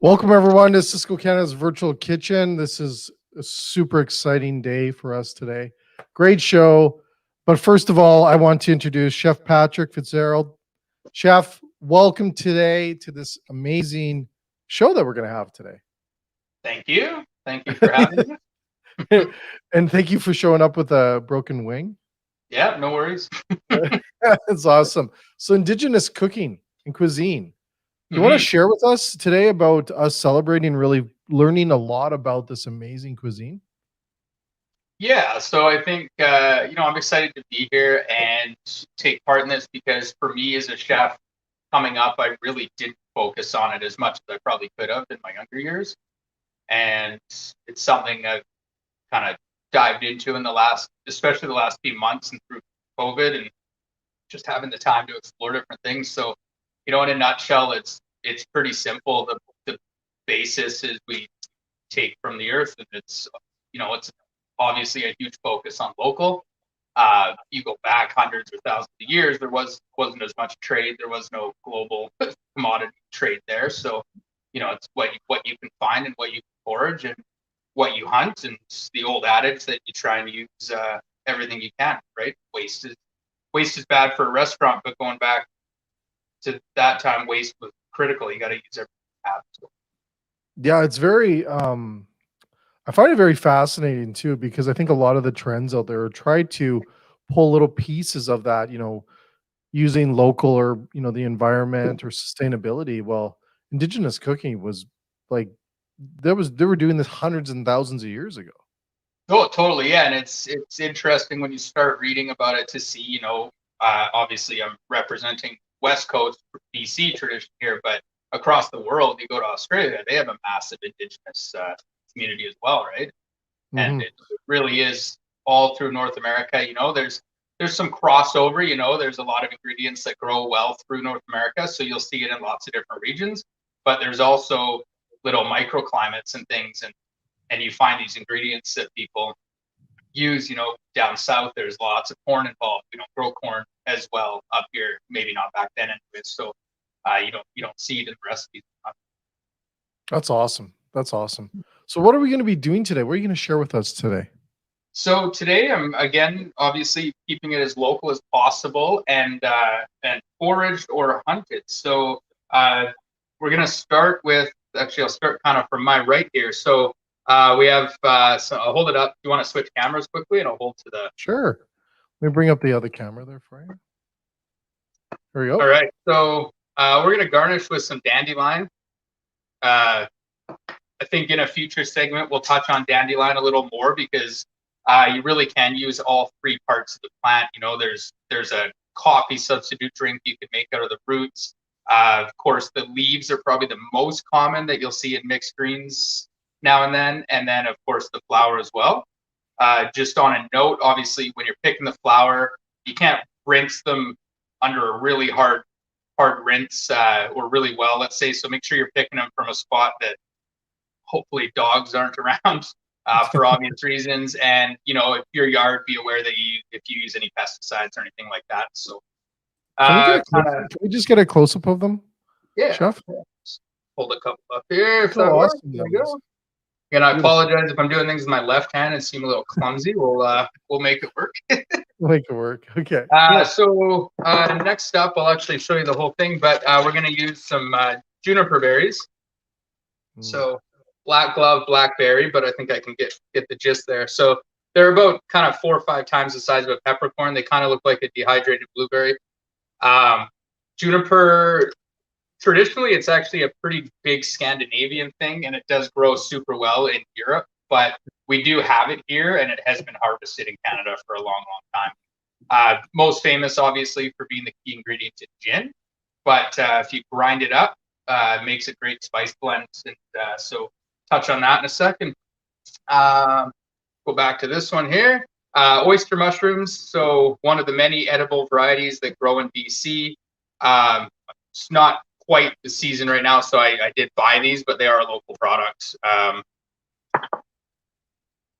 Welcome everyone to Sysco Canada's virtual kitchen. This is a super exciting day for us today. Great show. But first of all, I want to introduce Chef Patrick Fitzgerald. Chef, welcome today to this amazing show that we're going to have today. Thank you. Thank you for having me. And thank you for showing up with a broken wing. Yeah, no worries. That's awesome. So Indigenous cooking and cuisine. You want to share with us today about us celebrating, really learning a lot about this amazing cuisine? Yeah, so I think I'm excited to be here and take part in this because for me as a chef coming up, I really didn't focus on it as much as I probably could have in my younger years. And it's something I've kind of dived into in especially the last few months and through COVID and just having the time to explore different things. So, in a nutshell, it's pretty simple. The basis is we take from the earth, and it's obviously a huge focus on local. You go back hundreds or thousands of years, there wasn't as much trade. There was no global commodity trade there. So, it's what you can find and what you can forage and what you hunt. And it's the old adage that you try and use everything you can, right? Waste is bad for a restaurant, but going back to that time, waste was critical. You got to use everything you have. So. Yeah, it's very I find it very fascinating too, because I think a lot of the trends out there try to pull little pieces of that, using local or, the environment or sustainability. Well, Indigenous cooking was like they were doing this hundreds and thousands of years ago. Oh, totally. Yeah. And it's interesting when you start reading about it to see, obviously I'm representing West Coast BC tradition here, but across the world, you go to Australia, they have a massive Indigenous community as well, right? And it really is all through North America. There's some crossover. There's a lot of ingredients that grow well through North America, so you'll see it in lots of different regions. But there's also little microclimates and things, and you find these ingredients that people use. Down south, there's lots of corn involved. We don't grow corn as well up here, maybe not back then anyway. So you don't see it in the recipes. That's awesome. That's awesome. So what are we going to be doing today? What are you going to share with us today? So today I'm again obviously keeping it as local as possible and foraged or hunted. So we're gonna start with I'll start kind of from my right here. So we have so I'll hold it up. Do you want to switch cameras quickly and I'll hold to the Sure. Let me bring up the other camera there for you. There we go. All right. So we're gonna garnish with some dandelion. I think in a future segment we'll touch on dandelion a little more because you really can use all three parts of the plant. There's a coffee substitute drink you can make out of the roots. Of course, the leaves are probably the most common that you'll see in mixed greens now and then of course the flower as well. Just on a note, obviously, when you're picking the flower, you can't rinse them under a really hard rinse or really well, let's say. So make sure you're picking them from a spot that hopefully dogs aren't around. For obvious reasons, and if your yard, be aware that if you use any pesticides or anything like that. So, can we just get a close up of them? Yeah, Chef. Hold a couple up here. Look how awesome there we go. And I apologize if I'm doing things with my left hand and seem a little clumsy. We'll make it work. Make it work. Okay. So next up, I'll actually show you the whole thing, but we're going to use some juniper berries. So. Black glove, blackberry, but I think I can get the gist there. So they're about kind of 4 or 5 times the size of a peppercorn. They kind of look like a dehydrated blueberry. Juniper, traditionally, it's actually a pretty big Scandinavian thing, and it does grow super well in Europe. But we do have it here, and it has been harvested in Canada for a long, long time. Most famous, obviously, for being the key ingredient in gin. But if you grind it up, it makes a great spice blend. And so touch on that in a second. Go back to this one here. Oyster mushrooms. So one of the many edible varieties that grow in BC. It's not quite the season right now, so I did buy these, but they are a local product.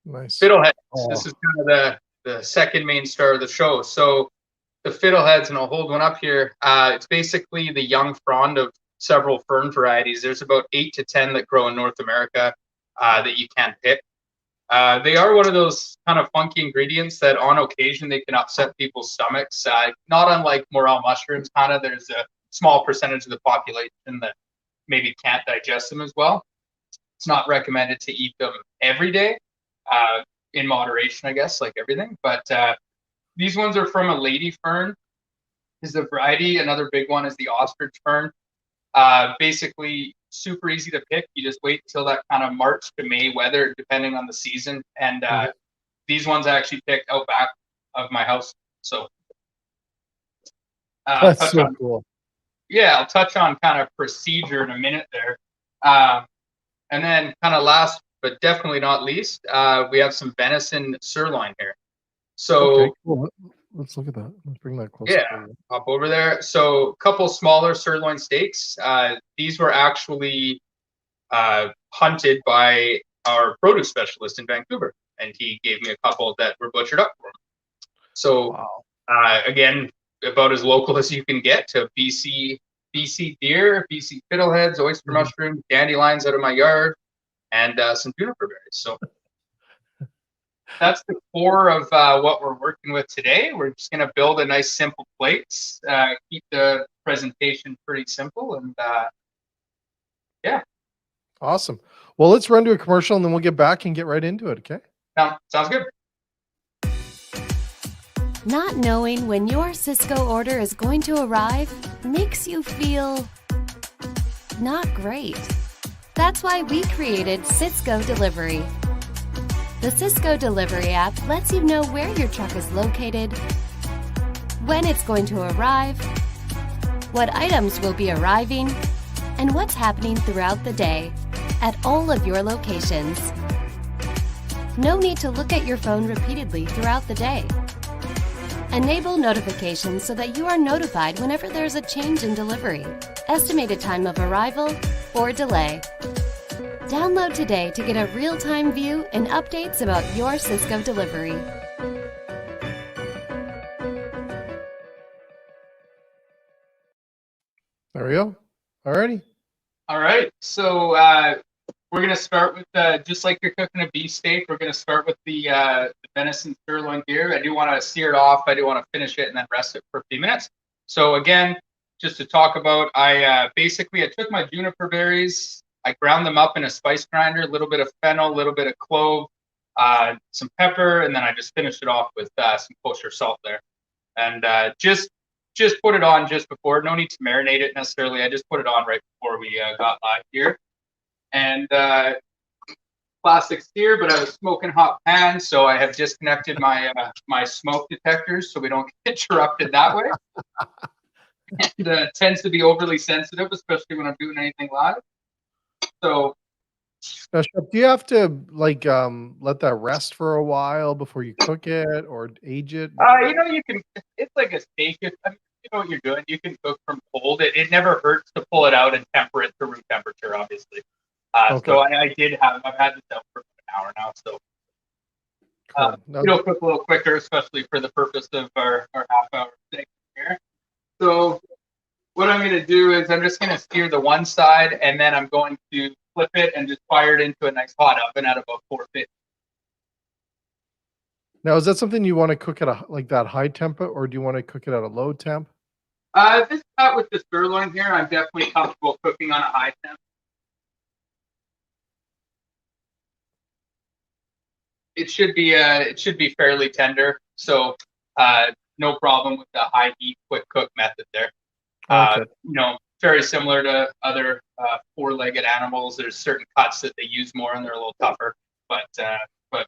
Nice. Fiddleheads. Oh. This is kind of the second main star of the show. So the fiddleheads, and I'll hold one up here. It's basically the young frond of several fern varieties. There's about 8 to 10 that grow in North America that you can pick. They are one of those kind of funky ingredients that on occasion they can upset people's stomachs. Not unlike morel mushrooms, kind of. There's a small percentage of the population that maybe can't digest them as well. It's not recommended to eat them every day, in moderation, I guess, like everything. But these ones are from a lady fern, is the variety. Another big one is the ostrich fern. Basically, super easy to pick. You just wait until that kind of March to May weather, depending on the season. And these ones I actually picked out back of my house. So That's so cool. Yeah, I'll touch on kind of procedure in a minute there. And then kind of last, but definitely not least, we have some venison sirloin here. So okay, cool. Let's look at that. Let's bring that closer. Yeah, hop over there. So a couple smaller sirloin steaks. These were actually hunted by our produce specialist in Vancouver, and he gave me a couple that were butchered up for him. So wow. Again, about as local as you can get to BC deer, BC fiddleheads, oyster mushrooms, dandelions out of my yard, and some juniper berries. So that's the core of what we're working with today. We're just going to build a nice, simple plates, keep the presentation pretty simple, and yeah. Awesome. Well, let's run to a commercial, and then we'll get back and get right into it, okay? Sounds good. Not knowing when your Sysco order is going to arrive makes you feel not great. That's why we created Sysco Delivery. The Sysco Delivery app lets you know where your truck is located, when it's going to arrive, what items will be arriving, and what's happening throughout the day at all of your locations. No need to look at your phone repeatedly throughout the day. Enable notifications so that you are notified whenever there's a change in delivery, estimated time of arrival, or delay. Download today to get a real-time view and updates about your Sysco delivery. There we go. Alrighty. All right. So we're going to start with, just like you're cooking a beef steak, we're going to start with the venison sirloin here. I do want to sear it off. I do want to finish it and then rest it for a few minutes. So again, just to talk about, I took my juniper berries, I ground them up in a spice grinder, a little bit of fennel, a little bit of clove, some pepper, and then I just finished it off with some kosher salt there. And just put it on just before. No need to marinate it necessarily. I just put it on right before we got live here. And plastic sear, but I was smoking hot pan, so I have disconnected my my smoke detectors so we don't get interrupted that way. And tends to be overly sensitive, especially when I'm doing anything live. So, now, Chef, do you have to like let that rest for a while before you cook it or age it? You can. It's like a steak. You know what you're doing. You can cook from cold. It never hurts to pull it out and temper it to room temperature, obviously. Okay. So I've had this out for an hour now. So it'll cook a little quicker, especially for the purpose of our half-hour steak here. So what I'm going to do is I'm just going to sear the one side, and then I'm going to flip it and just fire it into a nice hot oven at about 450. Now, is that something you want to cook at like that high temp, or do you want to cook it at a low temp? This cut with the sirloin here, I'm definitely comfortable cooking on a high temp. It should be fairly tender, so no problem with the high heat quick cook method there. Okay. Very similar to other four-legged animals. There's certain cuts that they use more, and they're a little tougher, but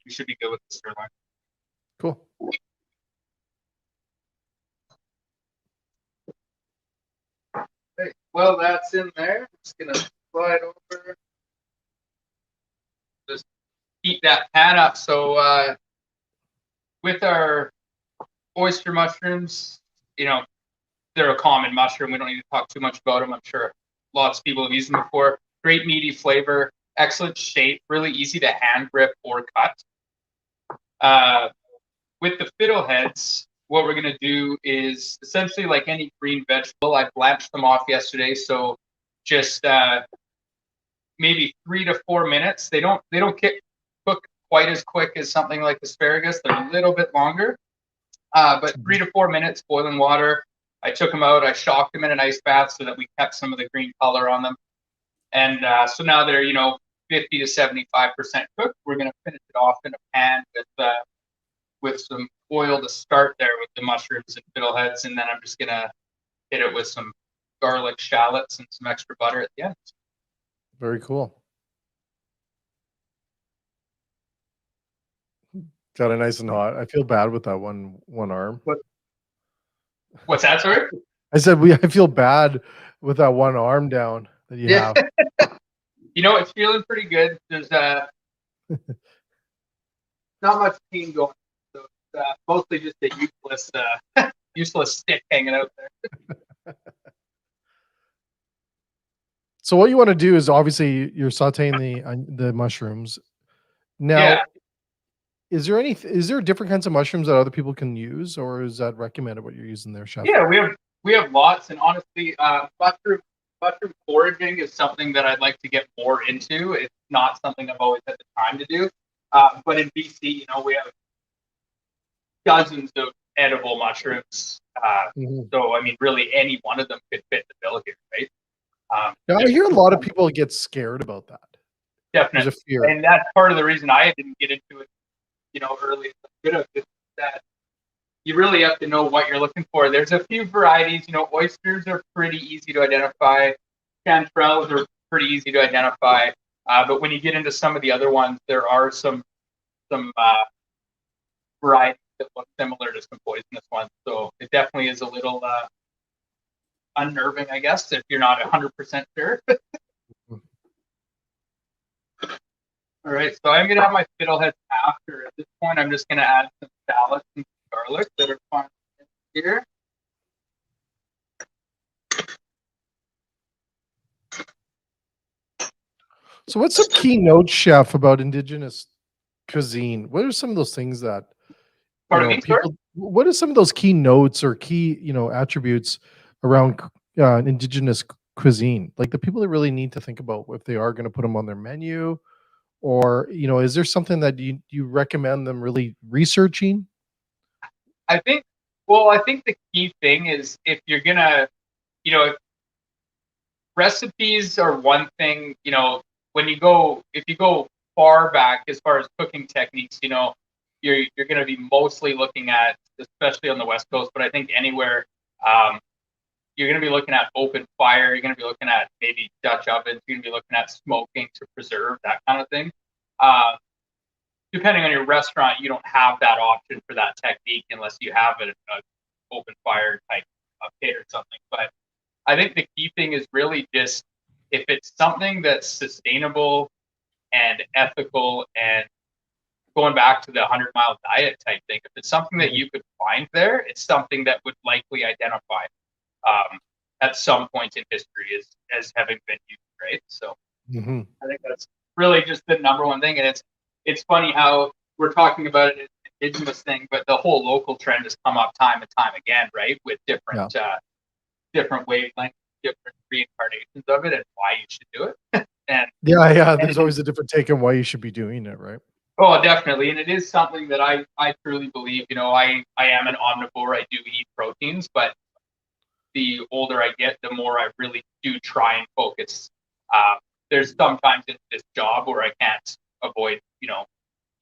we should be good with the sirloin. Cool. Okay. Well, that's in there. I'm just gonna slide over. Just heat that pan up. So with our oyster mushrooms, they're a common mushroom. We don't need to talk too much about them. I'm sure lots of people have used them before. Great meaty flavor, excellent shape, really easy to hand grip or cut. With the fiddleheads, what we're going to do is essentially like any green vegetable. I blanched them off yesterday, so just maybe 3 to 4 minutes. They don't cook quite as quick as something like asparagus. They're a little bit longer, but 3 to 4 minutes boiling water. I took them out. I shocked them in an ice bath so that we kept some of the green color on them. And so now they're 50 to 75% cooked. We're gonna finish it off in a pan with some oil to start there with the mushrooms and fiddleheads, and then I'm just gonna hit it with some garlic shallots and some extra butter at the end. Very cool. Got it nice and hot. I feel bad with that one arm. What's that, sorry? I said I feel bad with that one arm down that you have. It's feeling pretty good. There's not much pain going, so it's mostly just a useless stick hanging out there. So what you want to do is obviously you're sauteing the mushrooms. Now, Yeah. is there different kinds of mushrooms that other people can use, or is that recommended what you're using there, chef? Yeah, we have lots, and honestly, mushroom foraging is something that I'd like to get more into. It's not something I've always had the time to do. But in BC, we have dozens of edible mushrooms. So I mean, really, any one of them could fit the bill here, right? Now, I hear a lot of people get scared about that. Definitely, There's a fear. and that's part of the reason I didn't get into it, early. That you really have to know what you're looking for. There's a few varieties. Oysters are pretty easy to identify. Chanterelles are pretty easy to identify. But when you get into some of the other ones, there are some varieties that look similar to some poisonous ones. So it definitely is a little unnerving, I guess, if you're not 100% sure. All right, so I'm going to have my fiddleheads after. At this point, I'm just going to add some shallots and garlic that are fine here. So what's some key notes, chef, about Indigenous cuisine? What are some of those things that what are some of those key notes or key attributes around Indigenous cuisine, like the people that really need to think about if they are going to put them on their menu, or is there something that you recommend them really researching? I think the key thing is, if you're gonna, recipes are one thing. If you go far back as far as cooking techniques, you're going to be mostly looking at, especially on the West Coast, but I think anywhere, you're going to be looking at open fire. You're going to be looking at maybe Dutch ovens. You're going to be looking at smoking to preserve, that kind of thing. Depending on your restaurant, you don't have that option for that technique unless you have an open fire type of pit or something. But I think the key thing is really just, if it's something that's sustainable and ethical, and going back to the 100-mile diet type thing, if it's something that you could find there, it's something that would likely identify at some point in history as having been used, right? So I think that's really just the number one thing. And it's funny how we're talking about it as an Indigenous thing, but the whole local trend has come up time and time again, right? With different different wavelengths, different reincarnations of it, and why you should do it. and there's always a different take on why you should be doing it, right? Oh, definitely. And it is something that I truly believe. I am an omnivore. I do eat proteins, but the older I get, the more I really do try and focus. There's sometimes in this job where I can't avoid,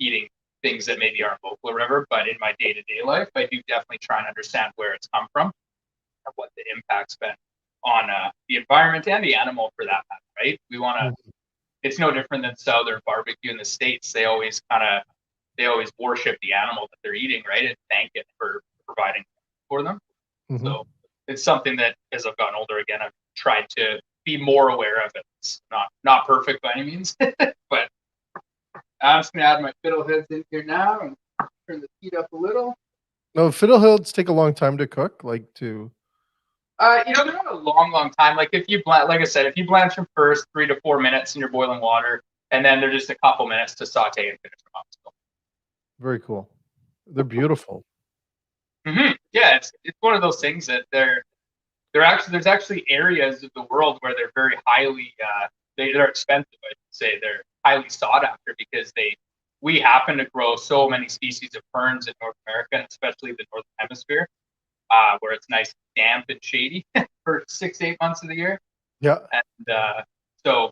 eating things that maybe aren't local or whatever, but in my day-to-day life, I do definitely try and understand where it's come from and what the impact's been on the environment and the animal, for that matter, right? We want to, it's no different than Southern barbecue in the States. They always worship the animal that they're eating, right? And thank it for providing for them. So it's something that, as I've gotten older, again, I've tried to be more aware of it. It's not perfect by any means, but I'm just gonna add my fiddleheads in here now and turn the heat up a little. No, fiddleheads take a long time to cook, they're not a long time. Like if you blanch them first 3 to 4 minutes in your boiling water, and then they're just a couple minutes to saute and finish them up. So. Very cool. They're beautiful. Yeah, it's one of those things that there's actually areas of the world where they're very highly they're expensive. I should say they're highly sought after because we happen to grow so many species of ferns in North America, and especially the Northern Hemisphere, where it's nice, damp, and shady for 6 to 8 months of the year. Yeah. And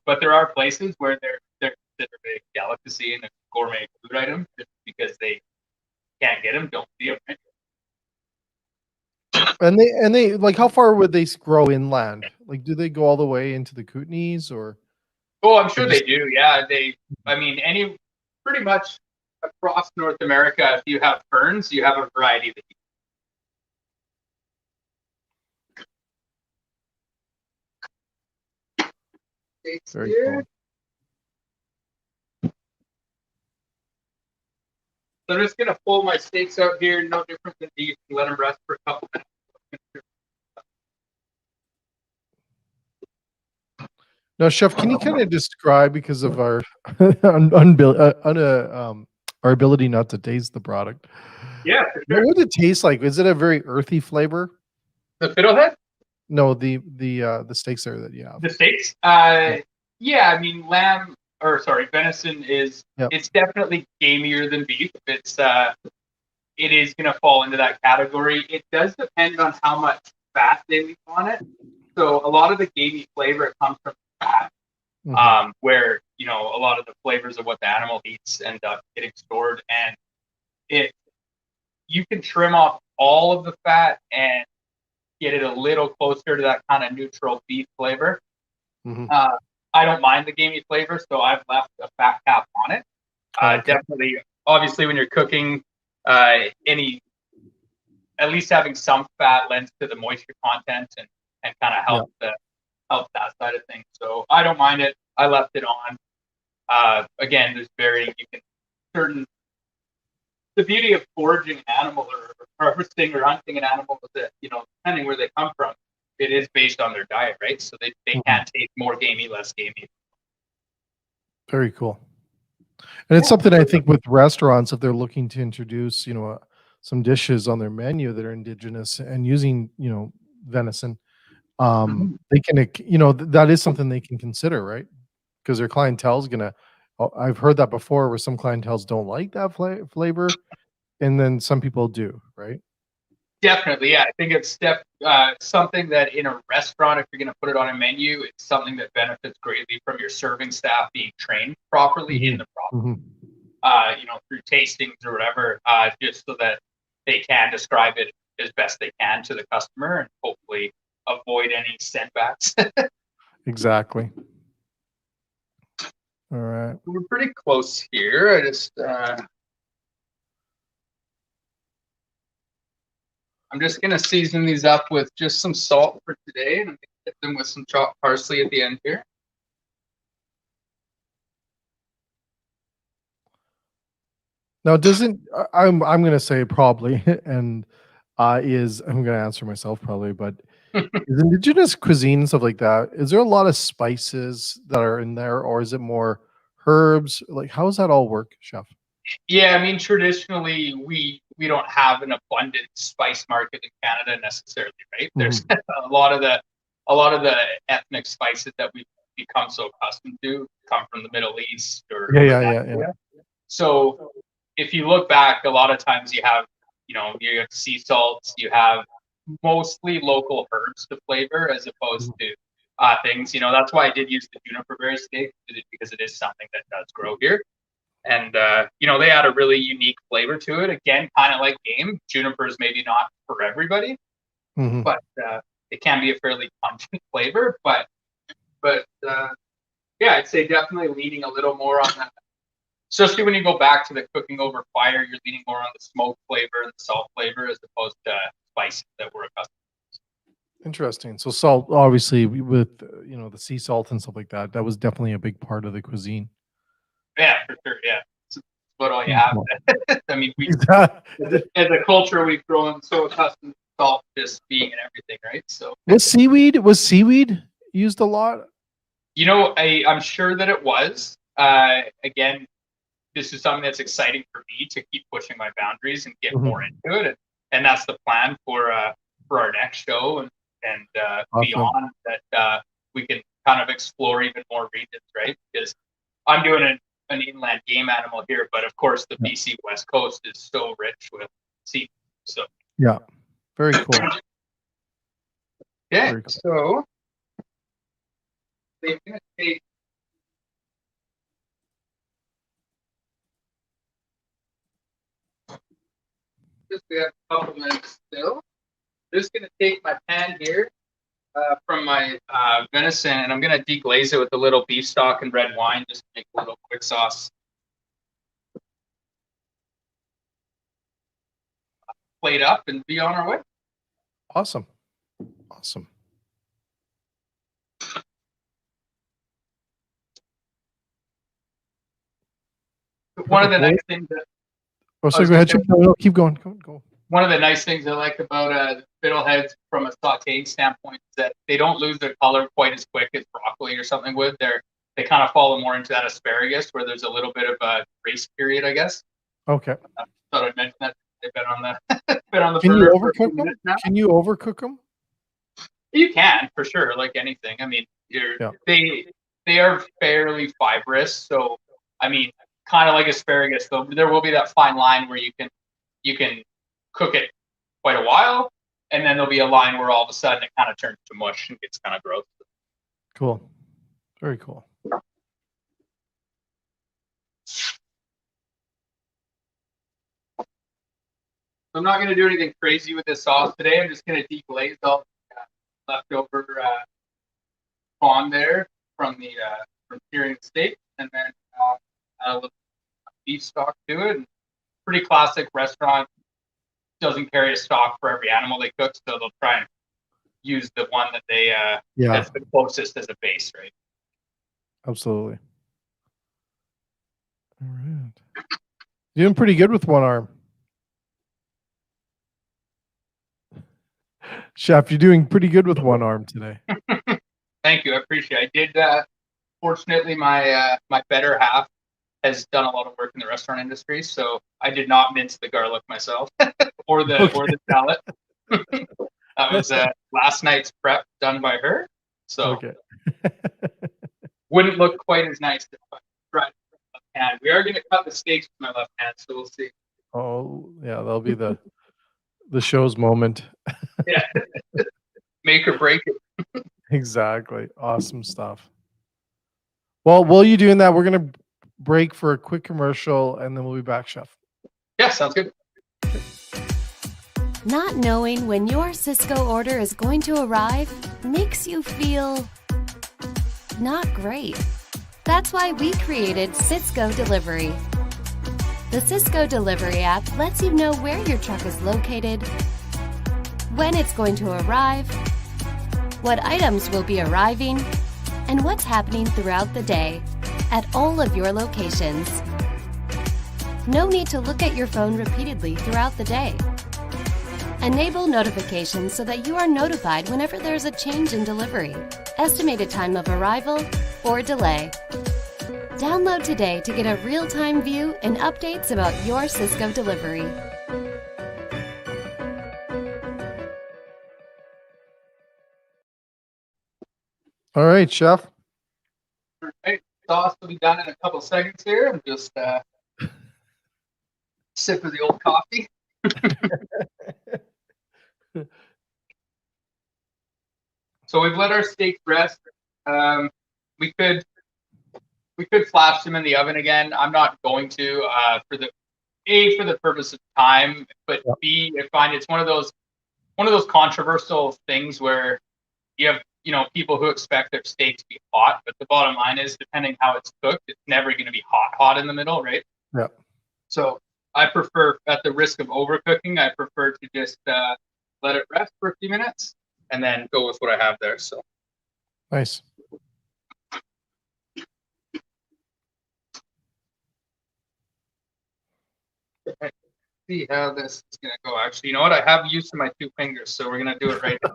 but there are places where they're considered a delicacy and a gourmet food item just because they can't get them, don't see them. Right? And they like, how far would they grow inland? Like, do they go all the way into the Kootenays or? Oh, I'm sure they do. Yeah, pretty much across North America, if you have ferns, you have a variety that you Very cool. So I'm just gonna pull my steaks out here, no different than beef, and let them rest for a couple minutes. Now, Chef, can you kind of describe, because of our our ability not to taste the product? Yeah, for sure. What would it taste like? Is it a very earthy flavor? The fiddlehead? No, the steaks there that you have. The steaks? Yeah, I mean, venison is it's definitely gamier than beef. It is going to fall into that category. It does depend on how much fat they leave on it. So a lot of the gamey flavor comes from fat, where a lot of the flavors of what the animal eats end up getting stored, and you can trim off all of the fat and get it a little closer to that kind of neutral beef flavor. I don't mind the gamey flavor, so I've left a fat cap on it. Definitely, obviously, when you're cooking, at least having some fat lends to the moisture content and kind of help that side of things. So I don't mind it. I left it on. Again, the beauty of foraging an animal or harvesting or hunting an animal is that, depending where they come from, it is based on their diet, right? So they can taste more gamey, less gamey. Very cool. And it's something I think with restaurants, if they're looking to introduce, some dishes on their menu that are indigenous and using, venison, they can, that is something they can consider, right? Because their clientele is gonna. I've heard that before, where some clientels don't like that flavor, and then some people do, right? Definitely, yeah. I think it's something that in a restaurant, if you're going to put it on a menu, it's something that benefits greatly from your serving staff being trained properly in the process, through tastings or whatever, just so that they can describe it as best they can to the customer and hopefully avoid any setbacks. Exactly. All right. We're pretty close here. I'm just going to season these up with just some salt for today, and I'm going to hit them with some chopped parsley at the end here. Now, I'm going to say probably, and I'm going to answer myself probably, but is Indigenous cuisine, stuff like that, is there a lot of spices that are in there, or is it more herbs? Like, how does that all work, Chef? Yeah, I mean, traditionally, we don't have an abundant spice market in Canada necessarily, right? There's a lot of the ethnic spices that we've become so accustomed to come from the Middle East or Yeah. So if you look back, a lot of times you have sea salts, you have mostly local herbs to flavor as opposed to things. That's why I did use the juniper berry steak, because it is something that does grow here. And, they add a really unique flavor to it. Again, kind of like game. Juniper is maybe not for everybody, but it can be a fairly pungent flavor. But I'd say definitely leaning a little more on that. Especially when you go back to the cooking over fire, you're leaning more on the smoke flavor and the salt flavor as opposed to spices that we're accustomed to. Interesting. So salt, obviously, with the sea salt and stuff like that, that was definitely a big part of the cuisine. Yeah, for sure. Yeah, it's about all you have. I mean, as a culture, we've grown so accustomed to salt just being in everything, right? So was seaweed used a lot? I'm sure that it was. Again, this is something that's exciting for me to keep pushing my boundaries and get more into it, and that's the plan for our next show and Awesome. beyond that, we can kind of explore even more regions, right? Because I'm doing an inland game animal here, but of course the BC West Coast is so rich with seafood. So yeah, very cool. yeah, Very cool. so they're gonna take just we have a couple minutes still. Just gonna take my pan here from my venison, and I'm gonna deglaze it with a little beef stock and red wine, just to make a little quick sauce. Plate up and be on our way. Awesome. Awesome. One of the nice things that Oh, so go ahead. No, keep going. Go. one of the nice things I like about fiddleheads from a sautéing standpoint is that they don't lose their color quite as quick as broccoli or something would. They kind of follow more into that asparagus where there's a little bit of a grace period, I guess. Okay. Thought I'd mention that. They've been on the Can you burner for a few overcook them? minutes now. Can you overcook them? You can, for sure, like anything. I mean, they are fairly fibrous, so I mean, kind of like asparagus. Though there will be that fine line where you can cook it quite a while, and then there'll be a line where all of a sudden it kind of turns to mush and gets kind of gross. Cool. Very cool. I'm not going to do anything crazy with this sauce today. I'm just going to deglaze all the leftover spawn there from curing the steak, and then add a little beef stock to it. And pretty classic restaurant. Doesn't carry a stock for every animal they cook, so they'll try and use the one that they that's the closest as a base, right? Absolutely. All right. You're doing pretty good with one arm. Chef, you're doing pretty good with one arm today. Thank you. I appreciate it. I did fortunately my better half has done a lot of work in the restaurant industry, so I did not mince the garlic myself or the salad. That was last night's prep done by her. So wouldn't look quite as nice if I tried with my left hand. We are going to cut the steaks with my left hand, so we'll see. Oh yeah, that'll be the show's moment. Yeah. Make or break it. Exactly. Awesome stuff. Well, while you're doing that, we're going to break for a quick commercial, and then we'll be back, Chef. Yeah, sounds good. Not knowing when your Sysco order is going to arrive makes you feel not great. That's why we created Sysco Delivery. The Sysco Delivery app lets you know where your truck is located, when it's going to arrive, what items will be arriving, and what's happening throughout the day at all of your locations. No need to look at your phone repeatedly throughout the day. Enable notifications so that you are notified whenever there's a change in delivery, estimated time of arrival, or delay. Download today to get a real-time view and updates about your Sysco delivery. All right, Chef. All right, sauce will be done in a couple seconds here. I'm just sip of the old coffee. So we've let our steaks rest. We could flash them in the oven again. I'm not going to for the purpose of time, but B, I find it's one of those controversial things where you have people who expect their steak to be hot, but the bottom line is, depending how it's cooked, it's never going to be hot in the middle, right? Yeah. So I prefer, at the risk of overcooking, I prefer to just let it rest for a few minutes and then go with what I have there. So nice. Let's see how this is going to go. Actually, you know what? I have use of my two fingers, so we're going to do it right now.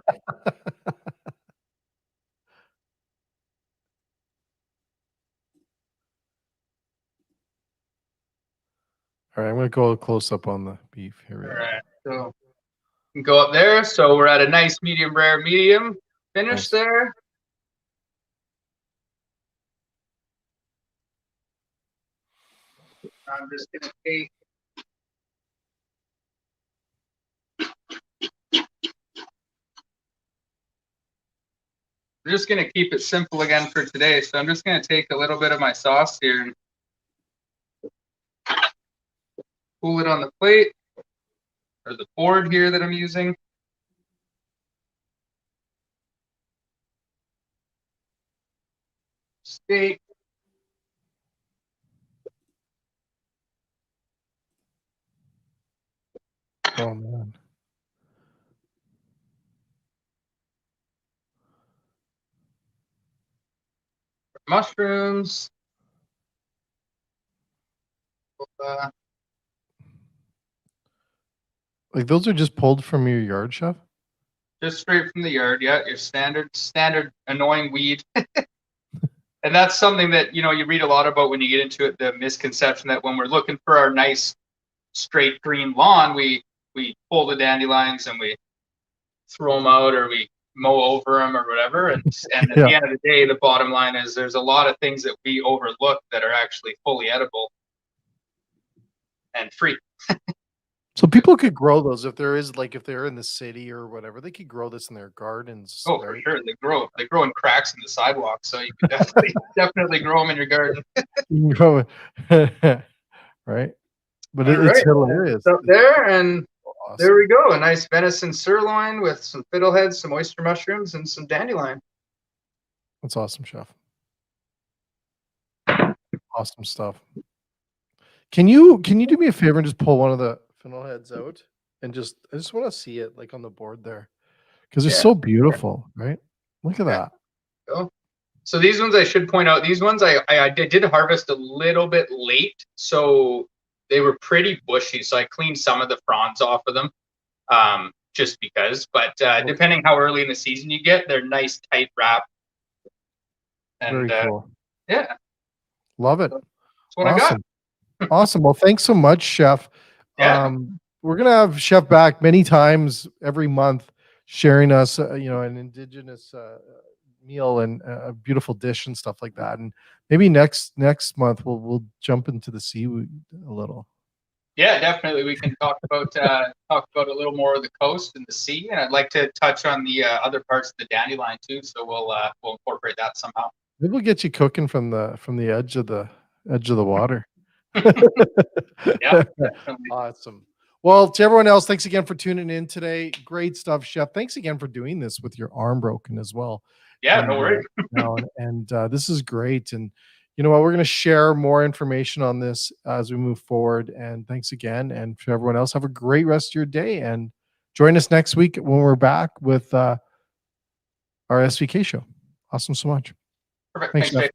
All right, I'm going to go close up on the beef here. All right, so can go up there. So we're at a nice medium rare medium finish Nice. there. I'm just gonna take we're just gonna keep it simple again for today. So I'm just gonna take a little bit of my sauce here and pull it on the plate or the board here that I'm using. Steak. Oh man. Mushrooms. Like those are just pulled from your yard, chef? Just straight from the yard. Yeah, your standard annoying weed. And that's something that, you read a lot about when you get into it, the misconception that when we're looking for our nice straight green lawn, we pull the dandelions and we throw them out or we mow over them or whatever. And at the end of the day, the bottom line is there's a lot of things that we overlook that are actually fully edible and free. So people could grow those if they're in the city or whatever, they could grow this in their gardens. Oh, right? for sure. They grow in cracks in the sidewalk. So you can definitely grow them in your garden. You can grow it. Right. But it's hilarious. Up there, and Awesome. there we go. A nice venison sirloin with some fiddleheads, some oyster mushrooms, and some dandelion. That's awesome, chef. Awesome stuff. Can you do me a favor and just pull one of the fiddleheads out and I just want to see it like on the board there because they're so beautiful, right? Look at that. So these ones, I should point out, these ones I did harvest a little bit late, so they were pretty bushy. So I cleaned some of the fronds off of them, just because. But depending how early in the season you get, they're nice tight wrap. And, very cool. Yeah, Love it. That's what I got. Awesome. Well, thanks so much, chef. Yeah. We're gonna have chef back many times every month, sharing us, an indigenous meal and a beautiful dish and stuff like that. And maybe next month we'll jump into the seaweed a little. Yeah, definitely. We can talk about a little more of the coast and the sea, and I'd like to touch on the other parts of the dandelion too. So we'll incorporate that somehow. Maybe we'll get you cooking from the edge of the water. Yeah, definitely. Awesome. Well, to everyone else, thanks again for tuning in today. Great stuff, chef. Thanks again for doing this with your arm broken as well. Yeah, no worries. This is great. And you know what? We're going to share more information on this as we move forward. And thanks again. And for everyone else, have a great rest of your day. And join us next week when we're back with our SVK show. Awesome so much. Perfect. Thanks, Thanks, Jeff.